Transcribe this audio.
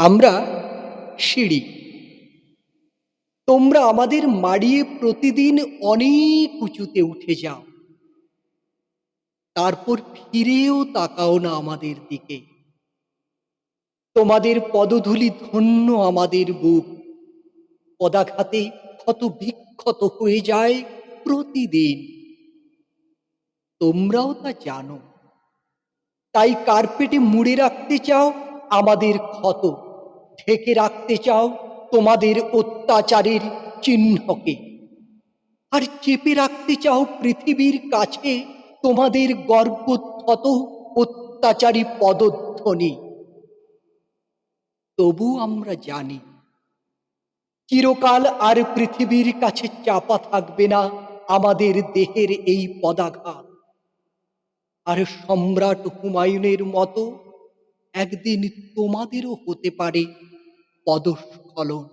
আমরা সিঁড়ি। তোমরা আমাদের মাড়িয়ে প্রতিদিন অনেক উঁচুতে উঠে যাও। তারপর ফিরেও তাকাও না আমাদের দিকে। তোমাদের পদধূলি ধন্য আমাদের বুক। পদাঘাতে ক্ষত বিক্ষত হয়ে যায় প্রতিদিন। তোমরাও তা জানো। তাই কার্পেটে মুড়ে রাখতে চাও আমাদের ক্ষত, ঢেকে রাখতে চাও তোমাদের অত্যাচারের চিহ্নকে, আর চেপে রাখতে চাও পৃথিবীর কাছে তোমাদের গর্ভোদ্ধত অত্যাচারী পদধ্বনি। তবু আমরা জানি চিরকাল আর পৃথিবীর কাছে চাপা থাকবে না আমাদের দেহের এই পদাঘাত। আর সম্রাট হুমায়ুনের মতো একদিন তোমাদেরও হতে পারে পদস্খলন।